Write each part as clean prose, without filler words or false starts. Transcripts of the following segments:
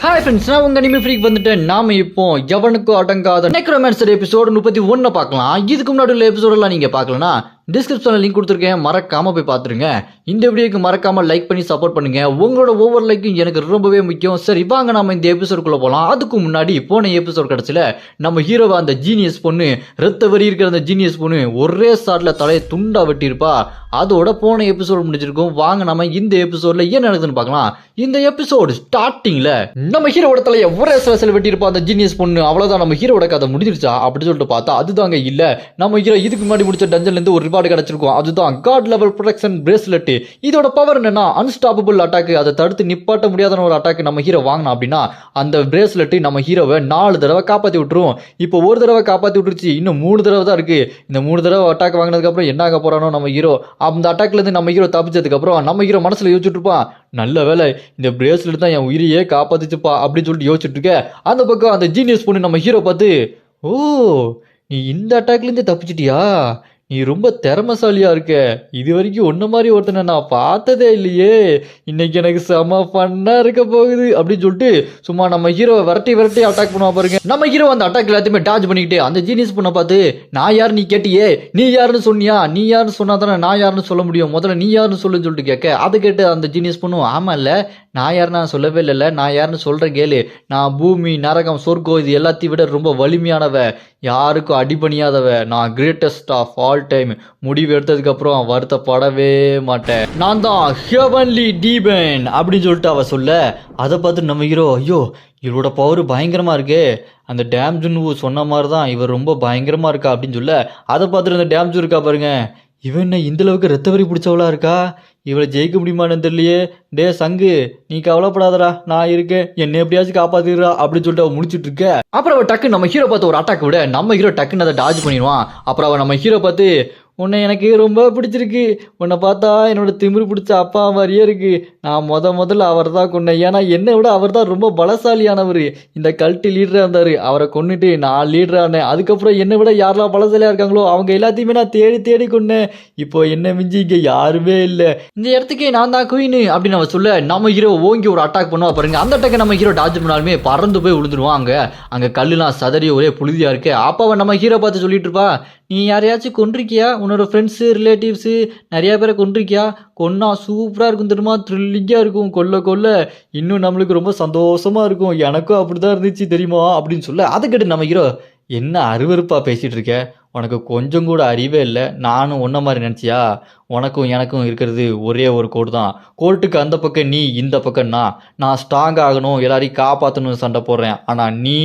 Hi friends, நான் உங்க anime freak வந்துட்டேன். நாம இப்போ எவனுக்கும் அடங்காத நெக்ரோமான்சர் எபிசோடு 31 பார்க்கலாம். இதுக்கு முன்னாடி உள்ள எபிசோடெல்லாம் நீங்க பார்க்கலனா டிஸ்கிரிப்ஷன்ல லிங்க் கொடுத்துருக்கேன், மறக்காம போய் பார்த்துருங்க. இந்த வீடியோக்கு மறக்காம லைக் பண்ணி சப்போர்ட் பண்ணுங்க. உங்களோட ஒவ்வொரு லைக்கும் எனக்கு ரொம்பவே முக்கியம். சரி வாங்க நாம இந்த எபிசோடுக்குள்ள போகலாம். அதுக்கு முன்னாடி போன எபிசோட் கடைசியில நம்ம ஹீரோவா அந்த ஜீனியஸ் பொண்ணு, ரத்த வரி இருக்கிற அந்த ஜீனியஸ் பொண்ணு ஒரே ஷாட்ல தலையை துண்டா வெட்டியிருப்பா. அதோட போன எபிசோடு முடிஞ்சிருக்கும். வாங்க நம்ம இந்த எபிசோட்ல என்ன நடக்குதுன்னு பார்க்கலாம். இந்த எபிசோடு ஸ்டார்டிங்ல நம்ம ஹீரோட தலையை ஒரே ஷாட்ல வெட்டியிருப்பா அந்த ஜீனியஸ் பொண்ணு. அவ்வளவுதான், நம்ம ஹீரோட கதை முடிஞ்சிருச்சா அப்படின்னு சொல்லிட்டு பார்த்தா அதுதாங்க இல்ல. நம்ம ஹீரோ இதுக்கு முன்னாடி முடிச்ச டஞ்சன்ல இருந்து ஒரு ரிவார்டு கிடைச்சிருக்கும். அதுதான் காட் லெவல் ப்ரொடெக்ஷன் பிரேஸ்லெட். இதோட பவர் என்னன்னா அன்ஸ்டாப்பபிள் அட்டாக். அதை தடுத்து நிப்பாட்ட முடியாத ஒரு அட்டாக் நம்ம ஹீரோ வாங்கினா அப்படின்னா அந்த பிரேஸ்லெட் நம்ம ஹீரோவை 4 தடவை காப்பாற்றி விட்டுரும். இப்போ ஒரு தடவை காப்பாற்றி விட்டுருச்சு, இன்னும் 3 தடவை தான் இருக்கு. இந்த 3 தடவை அட்டாக் வாங்கினதுக்கு அப்புறம் என்ன ஆக போறானோ நம்ம ஹீரோ. அந்த அட்டாக்ல இருந்து நம்ம ஹீரோ தப்பிச்சதுக்கு அப்புறம் நம்ம ஹீரோ மனசுல யோசிச்சுட்டு இருப்பான், நல்ல வேலை இந்த பிரேஸ்லெட் தான் என் உயிரையே காப்பாத்துச்சுப்பா அப்படின்னு சொல்லிட்டு யோசிச்சுட்டு இருக்க. அந்த பக்கம் அந்த ஜீனியஸ் பொண்ணு நம்ம ஹீரோ பார்த்து, ஓ நீ இந்த அட்டாக்ல இருந்து தப்பிச்சிட்டியா, நீ ரொம்ப திறமசாலியா இருக்க, இது வரைக்கும் ஒன்ன மாதிரி ஒருத்தனை நான் பார்த்ததே இல்லையே, இன்னைக்கு எனக்கு செம ஃபன்னா இருக்க போகுது அப்படின்னு சொல்லிட்டு சும்மா நம்ம ஹீரோவை விரட்டி அட்டாக் பண்ணுவா பாருங்க. நம்ம ஹீரோ அந்த அட்டாக் எல்லாத்தையுமே டாச் பண்ணிக்கிட்டு அந்த ஜீனியஸ் பொண்ணை பார்த்து, நான் யார் நீ கேட்டியே, நீ யாருன்னு சொன்னியா, நீ யாருன்னு சொன்னா தானே நான் யாருன்னு சொல்ல முடியும், முதல்ல நீ யாருன்னு சொல்லுன்னு சொல்லிட்டு கேட்க. அதை கேட்டு அந்த ஜீனியஸ் பொண்ணும், ஆமா இல்ல நான் யாருன்னு நான் சொல்லவே இல்லைல்ல, நான் யாருன்னு சொல்றேன் கேளு, நான் பூமி நரகம் சொர்க்கம் இது எல்லாத்தையும் விட ரொம்ப வலிமையானவ, யாருக்கும் அடிபணியாதவ, நான் கிரேட்டஸ்ட் ஆஃப் ஆல் டைம், முடிவு எடுத்ததுக்கு அப்புறம் வருத்தப்படவே மாட்டேன், நான் தான் ஹெவன்லி டீமன் அப்படின்னு சொல்லிட்டு அவ சொல்ல. அதை பார்த்து நம்ம ஹீரோ, ஐயோ இவரோட பவர் பயங்கரமா இருக்கே, அந்த டேம் ஜுன்னு சொன்ன மாதிரி தான் இவர் ரொம்ப பயங்கரமா இருக்கா அப்படின்னு சொல்ல. அதை பார்த்துட்டு அந்த டேம் ஜூ இருக்கா பாருங்க, இவன் என்ன இந்த அளவுக்கு ரத்த வரி பிடிச்சவளா இருக்கா, இவளை ஜெயிக்க முடியுமான்னு தெரியலையே, டே சங்கு நீ கவலைப்படாதடா நான் இருக்கேன், என்ன எப்படியாச்சும் காப்பாத்திடுறா அப்படின்னு சொல்லிட்டு அவ முடிச்சுட்டு இருக்க. அப்புறம் அவ டக்கு நம்ம ஹீரோ பார்த்து ஒரு அட்டாக் விட நம்ம ஹீரோ டக்குன்னு அதை டாஜ் பண்ணிடுவான். அப்புறம் அவன் நம்ம ஹீரோ பார்த்து, உன்னை எனக்கு ரொம்ப பிடிச்சிருக்கு, உன்னை பார்த்தா என்னோட திமிரு பிடிச்ச அப்பா மாதிரியே இருக்கு, நான் முதல்ல அவர் தான் கொண்டேன், ஏன்னா என்னை விட அவர் தான் ரொம்ப பலசாலியானவர், இந்த கல்ட்டு லீடராக இருந்தார், அவரை கொண்டுட்டு நான் லீடரானேன், அதுக்கப்புறம் என்னை விட யாரெல்லாம் பலசாலியாக இருக்காங்களோ அவங்க எல்லாத்தையுமே நான் தேடி கொண்டேன், இப்போ என்ன மிஞ்சி இங்கே யாருமே இல்லை, இந்த இடத்துக்கே நான் தான் குயின் அப்படின்னு அவன் சொல்ல. நம்ம ஹீரோ ஓங்கி ஒரு அட்டாக் பண்ணுவா பாருங்க. அந்த அட்டாக்கை நம்ம ஹீரோ டாஜ் பண்ணாலுமே பறந்து போய் விழுந்துருவான். அங்கே கல்லுலாம் சதறி ஒரே புழுதியாக இருக்கு. அப்போ அவன் நம்ம ஹீரோ பார்த்து சொல்லிட்டு இருப்பா, நீ யாரையாச்சும் கொண்டிருக்கியா, உன்னோட ஃப்ரெண்ட்ஸு ரிலேட்டிவ்ஸு நிறையா பேரை கொண்டிருக்கியா, கொன்னா சூப்பராக இருக்கும் தெரியுமா, த்ரில்லிங்காக இருக்கும், கொல்ல இன்னும் நம்மளுக்கு ரொம்ப சந்தோஷமாக இருக்கும், எனக்கும் அப்படி தான் இருந்துச்சு தெரியுமா அப்படின்னு சொல்ல. அதை கேட்டு நம்ம ஹீரோ, என்ன அருவருப்பாக பேசிகிட்டு இருக்க, உனக்கு கொஞ்சம் கூட அறிவே இல்லை, நானும் ஒன்றை மாதிரி நினச்சியா, உனக்கும் எனக்கும் இருக்கிறது ஒரே ஒரு கோடு தான், கோர்ட்டுக்கு அந்த பக்கம் நீ, இந்த பக்கம் நான் ஸ்ட்ராங் ஆகணும், எல்லாரையும் காப்பாற்றணும்னு சண்டை போடுறேன், ஆனால் நீ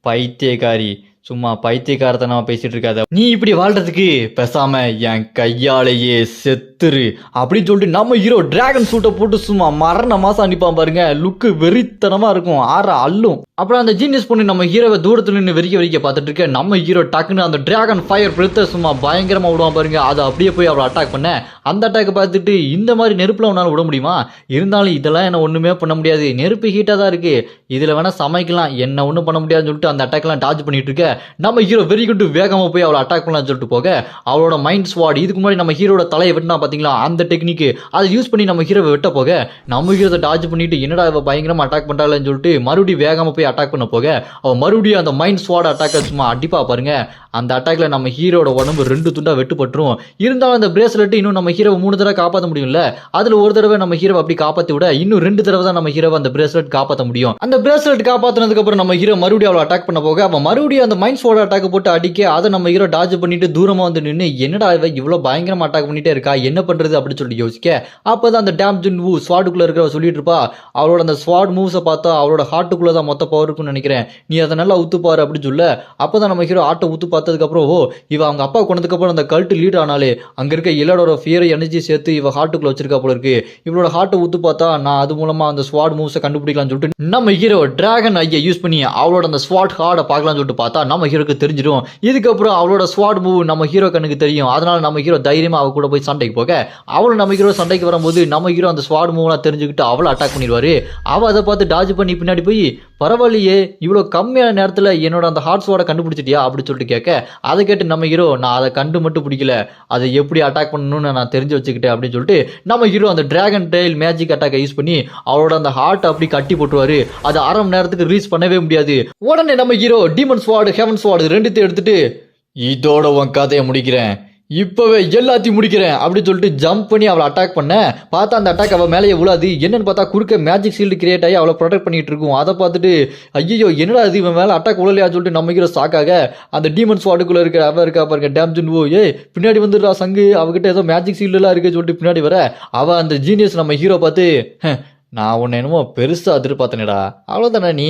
பைத்தியக்காரி, சும்மா பைத்தியக்காரத்தனமா பேசிட்டு இருக்காத, நீ இப்படி வாழ்றதுக்கு பேசாம என் கையாலேயே செத்துரு அப்படின்னு சொல்லிட்டு நம்ம ஹீரோ டிராகன் சூட்டை போட்டு சும்மா மரண மாசம் அனுப்பான் பாருங்க. லுக்கு வெறித்தனமா இருக்கும், ஆற அல்லும். அப்புறம் அந்த ஜீனியஸ் பொண்ணு நம்ம ஹீரோவை தூரத்துல நின்று வெறிக்க பார்த்துட்டு இருக்க. நம்ம ஹீரோ டக்குன்னு அந்த டிராகன் ஃபயர் பிரித்த சும்மா பயங்கரமா விடுவான் பாருங்க. அதை அப்படியே போய் அவளை அட்டாக் பண்ண. அந்த அட்டாக் பார்த்துட்டு இந்த மாதிரி நெருப்புல உன்னால விட முடியுமா, இருந்தாலும் இதெல்லாம் என்ன ஒண்ணுமே பண்ண முடியாது, நெருப்பு ஹீட்டா தான் இருக்கு, இதுல வேணா சமைக்கலாம், என்ன ஒண்ணும் பண்ண முடியாதுன்னு சொல்லிட்டு அந்த அட்டாக்லாம் டாஜ் பண்ணிட்டு இருக்க. நம்ம ஹீரோ வெறி கொண்டு வேகமா போய் அவளை அட்டாக் பண்ணலாம்னு சொல்லிட்டு போக, அவளோட மைண்ட் ஸ்வாட் இதுக்கு முன்னாடி நம்ம ஹீரோட தலையை வெட்டினா பாத்தீங்களா அந்த டெக்னிக், அதை யூஸ் பண்ணி நம்ம ஹீரோவை வெட்ட போக நம்ம ஹீரோ டாஜ் பண்ணிட்டு என்னடா இவ பயங்கரமா அட்டாக் பண்றாள்னு சொல்லிட்டு மறுபடியும் வேகமா போய் அட்டாக் பண்ண போக அவ மறுபடியும் அந்த மைண்ட் ஸ்வாட் அட்டாக் சும்மா அடிப்பா பாருங்க. அந்த அட்டாக்ல நம்ம ஹீரோட உடம்பு 2 துண்டா வெட்டுப்பட்டுரும். இருந்தாலும் அந்த பிரேஸ்லெட் இன்னும் நம்ம ஹீரோவை 3 தடவை காப்பாற்ற முடியும்ல, அதுல ஒரு தடவை நம்ம ஹீரோவை அப்படி காப்பாத்தி விட இன்னும் 2 தடவை தான் நம்ம ஹீரோவை அந்த பிரேஸ்லெட் காப்பாற்ற முடியும். அந்த பிரேஸ்லெட் காப்பாத்தினதுக்கு அப்புறம் நம்ம ஹீரோ மறுபடியும் அவளை அட்டாக் பண்ண போக அவன் மறுபடியும் அந்த மைண்ட் ஸ்வாட் அட்டாக் போட்டு அடிக்க, அதை நம்ம ஹீரோ டாஜ் பண்ணிட்டு தூரமா வந்து நின்று என்னடா இவ இவ்வளவு பயங்கரமா அட்டாக் பண்ணிட்டே இருக்கா, என்ன பண்றது அப்படின்னு சொல்லி யோசிக்க. அப்பதான் அந்த டேம் ஜுன் வூ ஸ்வாடுக்குள்ள இருக்கிற சொல்லிட்டு இருப்பா, அவளோட அந்த ஸ்வாட் மூவ்ஸை பார்த்தா அவளோட ஹார்ட்டுக்குள்ளதான் மொத்த பவர் இருக்குன்னு நினைக்கிறேன், நீ அதை நல்லா உத்துப்பாரு அப்படின்னு சொல்ல. அப்பதான் நம்ம ஹீரோ ஆட்டை உத்து பார்த்ததுக்கு அப்புறம், ஓ இவ அவங்க அப்பா கொண்டதுக்கு அப்புறம் அந்த கல்ட்டு லீடர் ஆனாலே அங்க இருக்க எல்லாரோட ஃபியரை எனர்ஜி சேர்த்து இவ ஹார்ட்டுக்குள்ள வச்சிருக்கா போல இருக்கு, இவளோட ஹார்ட்டை உத்து பார்த்தா நான் அது மூலமா அந்த ஸ்வாட் மூவ்ஸை கண்டுபிடிக்கலாம்னு சொல்லிட்டு நம்ம ஹீரோ டிராகன் ஐயை யூஸ் பண்ணி அவளோட அந்த ஸ்வாட் ஹார்டை பார்க்கலாம்னு சொல்லிட்டு பார்த்தா நம்ம ஹீரோக்கு தெரிஞ்சிடும். இதுக்கப்புறம் அவளோட ஸ்வாட் மூவ் நம்ம ஹீரோ கண்ணுக்கு தெரியும். அதனால நம்ம ஹீரோ தைரியமா அவ கூட போய் சண்டைக்கு போக, அவளும் நம்ம ஹீரோ சண்டைக்கு வரும்போது நம்ம ஹீரோ அந்த ஸ்வாட் மூவ்லாம் தெரிஞ்சுக்கிட்டு அவளை அட்டாக் பண்ணிடுவாரு. அவ அதை பார்த்து டாஜ் பண்ணி பின்னாடி போய், பரவாயில்லையே இவ்வளோ கம்மியான நேரத்தில் என்னோட அந்த ஹார்ட் ஸ்வாடை கண்டுபிடிச்சிட்டியா அப்படின்னு சொல்லிட்டு கேட்க, அதை கேட்டு நம்ம ஹீரோ, நான் அதை கண்டு மட்டும் பிடிக்கல, அதை எப்படி அட்டாக் பண்ணணும்னு நான் தெரிஞ்சு வச்சுக்கிட்டேன் அப்படின்னு சொல்லிட்டு நம்ம ஹீரோ அந்த டிராகன் டெயில் மேஜிக் அட்டாக்கை யூஸ் பண்ணி அவளோட அந்த ஹார்ட் அப்படி கட்டி போட்டுருவாரு. அது அரை மணி நேரத்துக்கு ரீச் பண்ணவே முடியாது. உடனே நம்ம ஹீரோ டீமன் ஸ்வாட் ஹெவன் ஸ்வாட் ரெண்டுத்தையும் எடுத்துட்டு, இதோட உன் கதையை முடிக்கிறேன், இப்பவே எல்லாத்தையும் முடிக்கிறேன் அப்படின்னு சொல்லிட்டு ஜம்ப் பண்ணி அவளை அட்டாக் பண்ண பார்த்தா அந்த அட்டாக் அவள் மேலேயே விழாது. என்னன்னு பார்த்தா குறுக்க மேஜிக் ஷீல்டு கிரியேட் ஆகி அவளை ப்ரொடெக்ட் பண்ணிட்டு இருக்கும். அதை பார்த்துட்டு ஐயோ என்னடா இது இவன் மேலே அட்டாக் விழலையா சொல்லிட்டு நம்ம ஹீரோ ஷாக்காக அந்த டீமன் ஸ்வாடுக்குள்ள இருக்க அவ இருக்கா பாருங்க டேம்ஜன் ஓ, பின்னாடி வந்துடுறா சங்கு, அவகிட்ட ஏதோ மேஜிக் ஷீல்டுலாம் இருக்கு சொல்லிட்டு பின்னாடி வர அவ அந்த ஜீனியஸ் நம்ம ஹீரோ பார்த்து, நான் உன்னை என்னமோ பெருசாக எதிர்பார்த்தனேடா, அவ்வளோதானே நீ,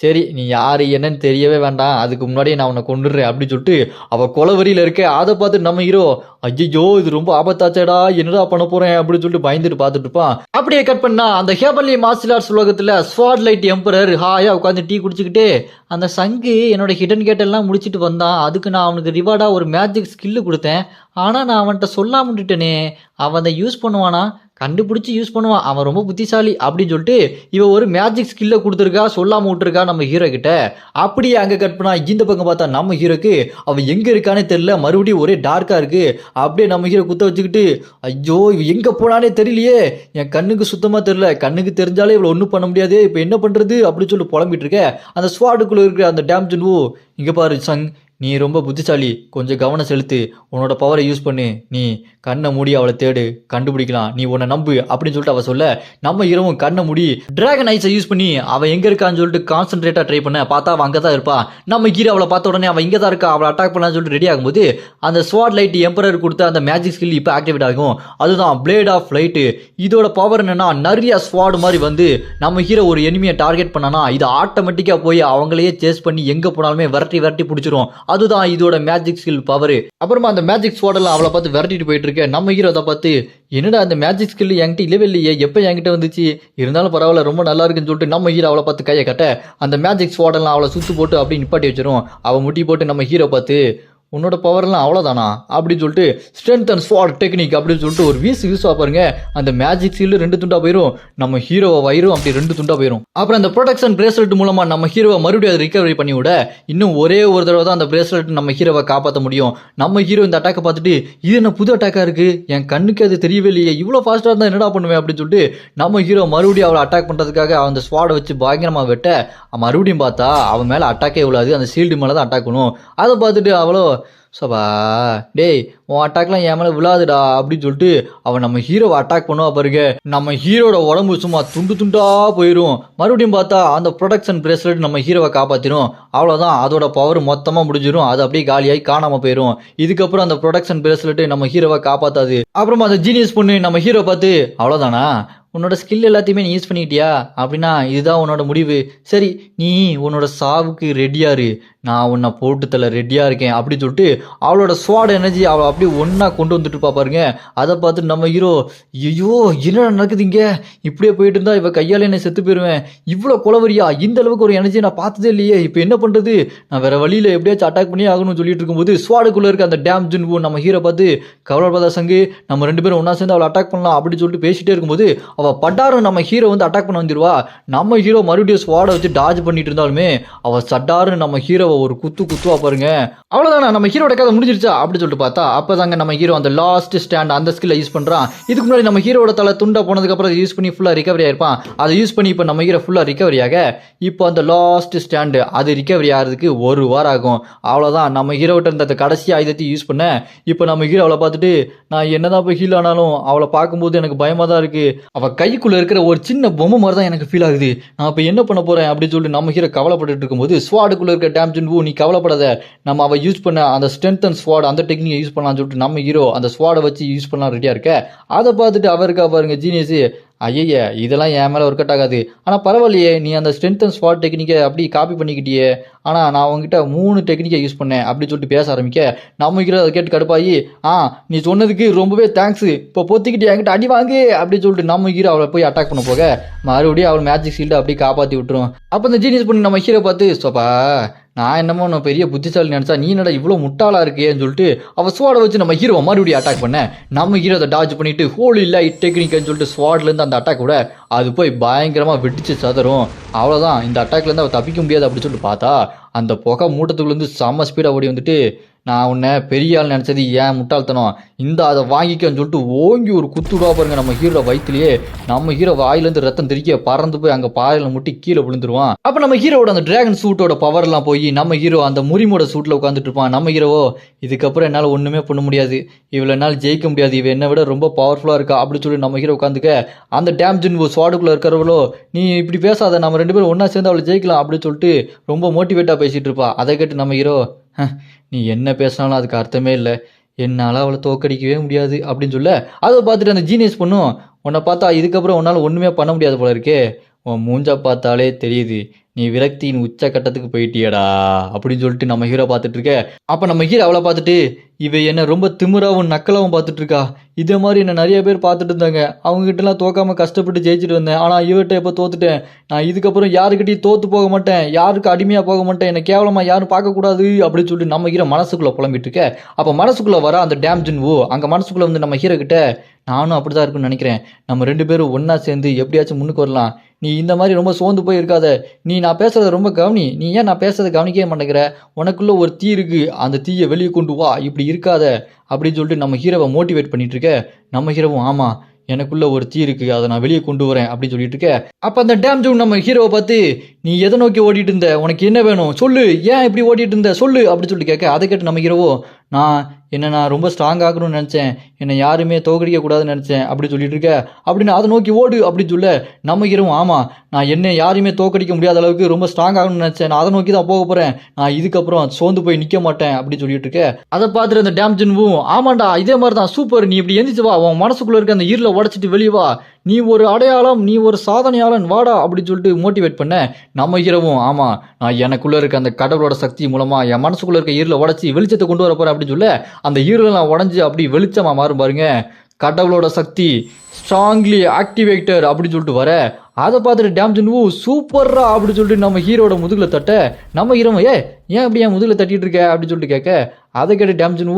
சரி நீ யார் என்னன்னு தெரியவே வேண்டாம், அதுக்கு முன்னாடியே நான் உன்னை கொண்டுடுறேன் அப்படின்னு சொல்லிட்டு அவள் கொலவரியில் இருக்க. அதை பார்த்து நம்ம ஹீரோ, ஐயோ இது ரொம்ப ஆபத்தாச்சேடா, என்னடா பண்ண போறேன் அப்படின்னு சொல்லிட்டு பயந்துட்டு பார்த்துட்டு இருப்பான். அப்படியே கட் பண்ணா அந்த ஹெவன்லி மார்ஷல் ஆர்ட்ஸ் உலகத்தில் ஸ்வாட் லைட் எம்பரர் ஹாயா உட்காந்து டீ குடிச்சுக்கிட்டு, அந்த சங்கு என்னோட ஹிடன் கேட் எல்லாம் முடிச்சுட்டு வந்தான், அதுக்கு நான் அவனுக்கு ரிவார்டாக ஒரு மேஜிக் ஸ்கில்லு கொடுத்தேன், ஆனால் நான் அவன்கிட்ட சொல்லாம விட்டுட்டேனே, அவன் அதை யூஸ் பண்ணுவானா, கண்டுபிடிச்சி யூஸ் பண்ணுவான், அவன் ரொம்ப புத்திசாலி அப்படின்னு சொல்லிட்டு இவ ஒரு மேஜிக் ஸ்கில்லை கொடுத்துருக்கா, சொல்லாம விட்டுருக்கா நம்ம ஹீரோ கிட்ட. அப்படியே அங்கே கட் பண்ணா இந்த பக்கம் பார்த்தா நம்ம ஹீரோக்கு அவன் எங்கே இருக்கானே தெரியல, மறுபடியும் ஒரே டார்க்காக இருக்கு. அப்படியே நம்ம ஹீரோ குத்த வச்சுக்கிட்டு, ஐயோ இவ எங்கே போனானே தெரியலையே, என் கண்ணுக்கு சுத்தமாக தெரியல, கண்ணுக்கு தெரிஞ்சாலே இவ்வளோ ஒன்றும் பண்ண முடியாது, இப்போ என்ன பண்ணுறது அப்படின்னு சொல்லி புலம்பிட்டு இருக்க. அந்த ஸ்வாடுக்குள்ளே இருக்கிற அந்த டேம்ஜன் ஓ, இங்கே பாரு சங், நீ ரொம்ப புத்திசாலி, கொஞ்சம் கவனம் செலுத்து, உன்னோட பவரை யூஸ் பண்ணு, நீ கண்ணை மூடி அவளை தேடு, கண்டுபிடிக்கலாம், நீ உன்னை நம்பு அப்படின்னு சொல்லிட்டு அவள் சொல்ல, நம்ம இரவும் கண்ணை மூடி டிராகன் ஐஸை யூஸ் பண்ணி அவள் எங்கே இருக்கான்னு சொல்லிட்டு கான்சென்ட்ரேட்டாக ட்ரை பண்ண பார்த்தா அவள் அங்கே தான் இருப்பா. நம்ம ஹீரோ அவளை பார்த்த உடனே அவள் இங்கே தான் இருக்கா, அவளை அட்டாக் பண்ணலான்னு சொல்லிட்டு ரெடி ஆகும்போது அந்த ஸ்வாட் லைட் எம்பரர் கொடுத்த அந்த மேஜிக் ஸ்கில் இப்போ ஆக்டிவேட் ஆகும். அதுதான் பிளேட் ஆஃப் லைட். இதோட பவர் என்னன்னா, நிறைய ஸ்வாட் மாதிரி வந்து நம்ம ஹீரோ ஒரு எனிமியை டார்கெட் பண்ணனா இது ஆட்டோமேட்டிக்காக போய் அவங்களையே சேஸ் பண்ணி எங்கே போனாலுமே விரட்டி விரட்டி பிடிச்சிரும். அதுதான் இதோட மேஜிக் ஸ்கில் பவர். அப்புறமா அந்த மேஜிக் ஸ்வாடெல்லாம் அவளை பார்த்து விரட்டிட்டு போயிட்டு இருக்க. நம்ம ஹீரோ அதை பார்த்து, என்னடா அந்த மேஜிக் ஸ்கில் என்கிட்ட இல்லவே இல்லையே, எப்போ என்கிட்ட வந்துச்சு, இருந்தாலும் பரவாயில்ல ரொம்ப நல்லா இருக்குன்னு சொல்லிட்டு நம்ம ஹீரோ அவளை பார்த்து கையை கட்ட அந்த மேஜிக் ஸ்வாடெல்லாம் அவளை சுத்து போட்டு அப்படி நிப்பாட்டி வச்சிரும். அவள் முட்டி போட்டு நம்ம ஹீரோ பார்த்து, உன்னோட பவர்லாம் அவ்வளோதானா அப்படின்னு சொல்லிட்டு ஸ்ட்ரென்த் அண்ட் ஸ்வாட் டெக்னிக் அப்படின்னு சொல்லிட்டு ஒரு யூஸ் பாருங்க. அந்த மேஜிக் சீல்டு 2 துண்டா போயிடும், நம்ம ஹீரோவை வயிறும் அப்படி 2 துண்டா போயிடும். அப்புறம் அந்த ப்ரொடெக்ஷன் பிரேஸ்லெட் மூலமா நம்ம ஹீரோவை மறுபடியும் அதை ரிகவரி பண்ணி விட, இன்னும் ஒரே ஒரு தடவை தான் அந்த பிரேஸ்லெட் நம்ம ஹீரோவை காப்பாற்ற முடியும். நம்ம ஹீரோ இந்த அட்டாக்கை பார்த்துட்டு, இது என்ன புது அட்டாக்கா இருக்கு, என் கண்ணுக்கு அது தெரியவே இல்லையே, இவ்வளோ ஃபாஸ்ட்டாக இருந்தால் என்னடா பண்ணுவேன் அப்படின்னு சொல்லிட்டு நம்ம ஹீரோ மறுபடியும் அவளை அட்டாக் பண்ணுறதுக்காக அந்த ஸ்வாடை வச்சு பயங்கரமாக வெட்ட, மறுபடியும் பார்த்தா அவன் மேலே அட்டாக்கே விழாது, அந்த ஷீல்டு மேலே தான் அட்டாக் பண்ணும். அதை பார்த்துட்டு அவளோ, சபா டேய் உன் அட்டாக்லாம் என் மேலே விழாதுடா அப்படின்னு சொல்லிட்டு அவன் நம்ம ஹீரோவை அட்டாக் பண்ணுவா பாருங்க. நம்ம ஹீரோட உடம்பு சும்மா துண்டு துண்டா போயிடும். மறுபடியும் பார்த்தா அந்த ப்ரொடெக்ஷன் பிரேஸ்லெட் நம்ம ஹீரோவை காப்பாற்றிடும். அவ்வளோதான், அதோட பவர் மொத்தமாக முடிஞ்சிடும், அது அப்படியே காலியாகி காணாமல் போயிடும். இதுக்கப்புறம் அந்த ப்ரொடெக்ஷன் பிரேஸ்லெட் நம்ம ஹீரோவை காப்பாற்றாது. அப்புறமா அந்த ஜீனியஸ் பொண்ணு நம்ம ஹீரோ பார்த்து, அவ்வளோதானா, உன்னோட ஸ்கில் எல்லாத்தையுமே நீ யூஸ் பண்ணிக்கிட்டியா, அப்படின்னா இதுதான் உன்னோட முடிவு, சரி நீ உன்னோட சாவுக்கு ரெடியாரு, நான் உன்னை போட்டு தள்ள ரெடியாக இருக்கேன் அப்படின்னு சொல்லிட்டு அவளோட ஸ்வாட் எனர்ஜி அவளை அப்படியே ஒன்றா கொண்டு வந்துட்டு பாருங்க. அதை பார்த்துட்டு நம்ம ஹீரோ, ஐயோ என்ன நடக்குது இங்கே, இப்படியே போயிட்டு இருந்தா இவ கையால் என்ன செத்து போயிடுவேன், இவ்வளோ குலவரியா, இந்த அளவுக்கு ஒரு எனர்ஜி நான் பார்த்ததே இல்லையே, இப்போ என்ன பண்ணுறது, நான் வேற வழியில் எப்படியாச்சும் அட்டாக் பண்ணி ஆகணும்னு சொல்லிட்டு இருக்கும்போது ஸ்வாடுக்குள்ளே இருக்க அந்த டேம் ஜுன்வோ நம்ம ஹீரோ பார்த்து, கவலைப்படாத சங்கு, நம்ம 2 பேரும் ஒன்றா சேர்ந்து அவளை அட்டாக் பண்ணலாம் அப்படின்னு சொல்லிட்டு பேசிட்டே இருக்கும்போது அவள் பட்டாரும் நம்ம ஹீரோ வந்து அட்டாக் பண்ண வந்துடுவா. நம்ம ஹீரோ மறுபடியும் ஸ்வாடை வச்சு டாஜ் பண்ணிட்டு இருந்தாலுமே அவள் சட்டாருன்னு நம்ம ஹீரோவை ஒரு குத்துவா பாருங்க. அவ்வளோதானா, நம்ம ஹீரோட கதை முடிஞ்சிருச்சா அப்படின்னு சொல்லிட்டு பார்த்தா அப்போதாங்க நம்ம ஹீரோ அந்த லாஸ்ட் ஸ்டாண்ட் அந்த ஸ்கில்லை யூஸ் பண்ணுறான். இதுக்கு முன்னாடி நம்ம ஹீரோட தலை துண்டா போனதுக்கப்புறம் யூஸ் பண்ணி ஃபுல்லாக ரிகவரி ஆயிருப்பான். அதை யூஸ் பண்ணி இப்போ நம்ம ஹீரோ ஃபுல்லாக ரிகவரி ஆக இப்போ அந்த லாஸ்ட் ஸ்டாண்டு அது ரிகவரி ஆகிறதுக்கு 1 வாரம் ஆகும். அவ்வளோதான், நம்ம ஹீரோகிட்ட இருந்த அந்த கடைசி ஆயுதத்தை யூஸ் பண்ண இப்போ நம்ம ஹீரோ அவளை பார்த்துட்டு, நான் என்னதான் இப்போ ஹீல் ஆனாலும் அவளை பார்க்கும்போது எனக்கு பயமாக தான் இருக்குது, அவள் கைக்குள்ளே இருக்கிற ஒரு சின்ன பொம்மை மாதிரி தான் எனக்கு ஃபீல் ஆகுது, நான் இப்போ என்ன பண்ண போகிறேன் அப்படின்னு சொல்லிட்டு நம்ம ஹீரோ கவலைப்பட்டு இருக்கும்போது ஸ்வாடுக்குள்ளே இருக்க டேம்ஜன் நீ கவலைப்படாத, நம்ம அவள் யூஸ் பண்ண அந்த ஸ்ட்ரென்த் அண்ட் ஸ்வாட் அந்த டெக்னிக்கை யூஸ் பண்ணலாம்னு சொல்லிட்டு நம்ம ஹீரோ அந்த ஸ்வாடை வச்சு யூஸ் பண்ணலாம் ரெடியாக இருக்க. அதை பார்த்துட்டு அவருக்கா பாருங்க ஜீனியஸு, ஐயா இதெல்லாம் என் மேலே ஒர்க் அவுட் ஆகாது, ஆனால் பரவாயில்லையே நீ அந்த ஸ்ட்ரென்த் அண்ட் ஸ்வாட் டெக்னிக்கை அப்படி காப்பி பண்ணிக்கிட்டியே, ஆனால் நான் உங்ககிட்ட 3 டெக்னிக்கை யூஸ் பண்ணேன் அப்படின்னு சொல்லிட்டு பேச ஆரம்பிக்க நம்ம ஹீரோ அதை கேட்டு கடுப்பாகி, நீ சொன்னதுக்கு ரொம்பவே தேங்க்ஸ், இப்போ பொத்திக்கிட்டு என்கிட்ட அடி வாங்கு அப்படின்னு சொல்லிட்டு நம்ம ஹீரோ அவளை போய் அட்டாக் பண்ண போக மறுபடியும் அவள் மேஜிக் ஷீல்டு அப்படி காப்பாற்றி விட்டுரும். அப்போ அந்த ஜீனியஸ் பண்ணி நம்ம ஹீரோ பார்த்து, சோப்பா நான் என்னமோ நான் பெரிய புத்திசாலி நினைச்சா நீ என்னடா இவ்வளோ முட்டாளா இருக்கேன்னு சொல்லிட்டு அவள் ஸ்வாடை வச்சு நம்ம ஹீரோ மறுபடியும் அட்டாக் பண்ண நம்ம ஹீரோ அதை டாஜ் பண்ணிட்டு ஹோலி லைட் டெக்னிக்னு சொல்லிட்டு ஸ்வாட்லேருந்து அந்த அட்டாக் விட அது போய் பயங்கரமாக வெடிச்சு சதறும். அவ்வளோதான், இந்த அட்டாக்லேருந்து அவள் தப்பிக்க முடியாது அப்படின்னு சொல்லிட்டு பார்த்தா அந்த புகை மூட்டத்துக்குள்ளேருந்து செம்ம ஸ்பீடாக ஓடி வந்துட்டு நான் உன்னை பெரிய ஆள் நினச்சது ஏன் முட்டாள்தனம், இந்த அதை வாங்கிக்கன்னு சொல்லிட்டு ஓங்கி ஒரு குத்துடுவா பாருங்க நம்ம ஹீரோ வயிற்றுலேயே. நம்ம ஹீரோ வாயிலேருந்து ரத்தம் தெரிக்க பறந்து போய் அங்கே பாறையில் முட்டி கீழே விழுந்துருவான். அப்போ நம்ம ஹீரோட அந்த டிராகன் சூட்டோட பவர்லாம் போய் நம்ம ஹீரோ அந்த முறிமோட சூட்டில் உட்காந்துட்டு இருப்பான். நம்ம ஹீரோவோ இதுக்கப்புறம் என்னால் ஒன்றுமே பண்ண முடியாது, இவ்வளோ என்னால் ஜெயிக்க முடியாது, இவ என்னை விட ரொம்ப பவர்ஃபுல்லாக இருக்கா அப்படின்னு சொல்லி நம்ம ஹீரோ உட்காந்துக்க அந்த டேம்ஜின் ஸ்வாடுக்குள்ளே இருக்கிறவளோ நீ இப்படி பேசாத, நம்ம 2 பேரும் ஒன்றா சேர்ந்து அவளை ஜெயிக்கலாம் அப்படின்னு சொல்லிட்டு ரொம்ப மோட்டிவேட்டாக பேசிகிட்டு இருப்பா. அதை கேட்டு நம்ம ஹீரோ நீ என்ன பேசினாலும் அதுக்கு அர்த்தமே இல்லை, என்னால் அவளை தோக்கடிக்கவே முடியாது அப்படின்னு சொல்ல அதை பார்த்துட்டு அந்த ஜீனியஸ் பண்ணும் உன்னை பார்த்தா இதுக்கப்புறம் உன்னால் ஒன்றுமே பண்ண முடியாது போல இருக்கே, உன் மூஞ்சா பார்த்தாலே தெரியுது நீ விரக்தியின் உச்ச கட்டத்துக்கு போயிட்டியடா அப்படின்னு சொல்லிட்டு நம்ம ஹீரோ பார்த்துட்டு இருக்க. அப்போ நம்ம ஹீரோ அவளை பார்த்துட்டு இவ என்ன ரொம்ப திமிராவும் நக்கலாவும் பார்த்துட்டு இருக்கா, இதே மாதிரி என்ன நிறைய பேர் பார்த்துட்டு இருந்தாங்க, அவங்ககிட்டலாம் தோக்காம கஷ்டப்பட்டு ஜெயிச்சுட்டு வந்தேன், ஆனால் இவர்கிட்ட எப்போ தோத்துட்டேன், நான் இதுக்கப்புறம் யாருக்கிட்டையும் தோத்து போக மாட்டேன், யாருக்கு அடிமையாக போக மாட்டேன், என்னை கேவலமாக யாரும் பார்க்கக்கூடாது அப்படின்னு சொல்லிட்டு நம்ம ஹீரோ மனசுக்குள்ளே புலம்பிட்டு இருக்க. அப்போ மனசுக்குள்ளே வர அந்த டேம்ஜின் அங்கே மனசுக்குள்ளே வந்து நம்ம ஹீரோ கிட்ட நானும் அப்படி தான் இருக்குன்னு நினைக்கிறேன், நம்ம 2 பேரும் ஒன்றா சேர்ந்து எப்படியாச்சும் முன்னுக்கு வரலாம், நீ இந்த மாதிரி ரொம்ப சோர்ந்து போய் இருக்காத, நீ நான் பேசுறத ரொம்ப கவனி, நீ ஏன் நான் பேசுறதை கவனிக்கவே மாட்டேங்கிற, உனக்குள்ள ஒரு தீ இருக்கு, அந்த தீயை வெளியே கொண்டு வா, இப்படி இருக்காத அப்படின்னு சொல்லிட்டு நம்ம ஹீரோவை மோட்டிவேட் பண்ணிட்டு இருக்க. நம்ம ஹீரோவும் ஆமா எனக்குள்ள ஒரு தீ இருக்கு, அதை நான் வெளியே கொண்டு வரேன் அப்படின்னு சொல்லிட்டு இருக்க. அப்போ அந்த டேம்ஜூன் நம்ம ஹீரோவை பார்த்து நீ எதை நோக்கி ஓடிட்டு இருந்த, உனக்கு என்ன வேணும் சொல்லு, ஏன் இப்படி ஓடிட்டு இருந்த சொல்லு அப்படின்னு சொல்லிட்டு கேட்க. அதை கேட்டு நம்ம ஹீரோவோ நான் ரொம்ப ஸ்ட்ராங் ஆகணும்னு நினச்சேன், என்னை யாருமே தோக்கடிக்க கூடாதுன்னு நினச்சேன் அப்படின்னு சொல்லிட்டு இருக்க. அப்படின்னு அதை நோக்கி ஓடு அப்படின்னு சொல்ல நம்ம ஹீரோவும் ஆமாம் நான் என்ன யாரையுமே தோக்கடிக்க முடியாத அளவுக்கு ரொம்ப ஸ்ட்ராங் ஆகணும்னு நினச்சேன், நான் அதை நோக்கி தான் போக போகிறேன், நான் இதுக்கப்புறம் சோர்ந்து போய் நிற்க மாட்டேன் அப்படின்னு சொல்லிட்டு இருக்க. அதை பார்த்துட்டு அந்த டேம்ஜின்வும் ஆமாண்டா இதே மாதிரி தான் சூப்பர், நீ இப்படி எந்திரிச்சு வா, உன் மனசுக்குள்ளே இருக்க அந்த ஈரில் உடச்சிட்டு வெளியே வா, நீ ஒரு அடையாளம், நீ ஒரு சாதனையாளன், வாடா அப்படின்னு சொல்லிட்டு மோட்டிவேட் பண்ண. நம்ம ஹீரோவும் ஆமாம் நான் எனக்குள்ளே இருக்க அந்த கடவுளோட சக்தி மூலமாக என் மனசுக்குள்ளே இருக்க ஈரில் உடச்சி வெளிச்சத்தை கொண்டு வர போகிறேன் அப்படின்னு சொல்ல அந்த ஈரலாம் உடஞ்சி அப்படி வெளிச்சமாக மாறும் பாருங்க, கடவுளோட சக்தி ஸ்ட்ராங்லி ஆக்டிவேட்டர் அப்படின்னு சொல்லிட்டு வர. அதை பார்த்துட்டு டேம்ஜின் சூப்பர்ரா அப்படின்னு சொல்லிட்டு நம்ம ஹீரோட முதுகில் தட்ட. நம்ம ஹீரோ ஏன் அப்படி என் முதுகில் தட்டிட்டு இருக்க அப்படின்னு சொல்லிட்டு கேட்க. அதை கேட்டு டேம்ஜின்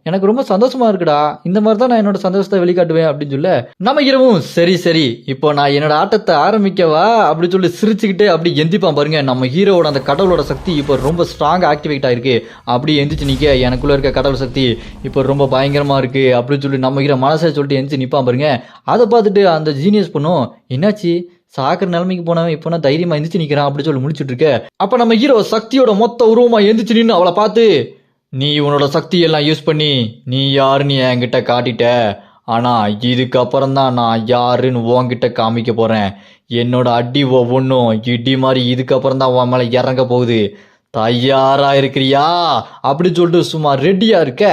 எனக்கு ரொம்ப சந்தோஷமா இருக்குடா, இந்த மாதிரி தான் நான் என்னோட சந்தோஷத்தை வெளிக்காட்டுவேன் அப்படின்னு சொல்ல. நம்ம ஹீரோவும் சரி சரி இப்போ நான் என்னோட ஆட்டத்தை ஆரம்பிக்கவா அப்படின்னு சொல்லி சிரிச்சுக்கிட்டு அப்படி எந்திப்பான் பாருங்க. நம்ம ஹீரோவோட அந்த கடவுளோட சக்தி இப்போ ரொம்ப ஸ்ட்ராங் ஆக்டிவேட் ஆயிருக்கு, அப்படி எந்திரிச்சு நிற்க எனக்குள்ள இருக்க கடவுள் சக்தி இப்போ ரொம்ப பயங்கரமா இருக்கு அப்படின்னு சொல்லி நம்ம ஹீரோ மனசை சொல்லிட்டு எந்திரிச்சு நிற்பான் பாருங்க. அதை பார்த்துட்டு அந்த ஜீனியஸ் பண்ணும் என்னாச்சு சாக்கிற நிலைமைக்கு போனவன் இப்போ நான் தைரியமா எந்திரிச்சு நிற்கிறான் அப்படின்னு சொல்லி முடிச்சுட்டு இருக்க. அப்ப நம்ம ஹீரோ சக்தியோட மொத்த உருவமா எந்திரிச்சு நின்று அவளை பார்த்து நீ உன்னோட சக்தியெல்லாம் யூஸ் பண்ணி நீ யாருன்னு என்கிட்ட காட்டிட்ட, ஆனா இதுக்கப்புறம் தான் நான் யாருன்னு உன்கிட்ட காமிக்க போறேன், என்னோட அடி ஒவ்வொன்றும் இடி மாதிரி இதுக்கப்புறம் தான் உன் மேல இறங்க போகுது, தயாரா இருக்கிறியா அப்படின்னு சொல்லிட்டு சும்மா ரெடியா இருக்க.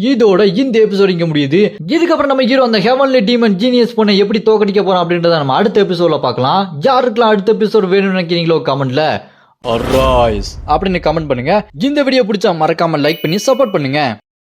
இதோட இந்த எபிசோட் இங்க முடியுது. இதுக்கப்புறம் நம்ம ஹீரோ அந்த ஹெவன்லி டீமன் ஜீனியஸ் பொண்ணை எப்படி தோக்கடிக்க போறோம் அப்படின்றத நம்ம அடுத்த எபிசோட்ல பார்க்கலாம். யாருக்கெல்லாம் அடுத்த எபிசோட் வேணும்னு நினைக்கிறீங்களோ கமெண்ட்ல அப்படின்னு கமெண்ட் பண்ணுங்க. இந்த வீடியோ பிடிச்சா மறக்காம லைக் பண்ணி சப்போர்ட் பண்ணுங்க.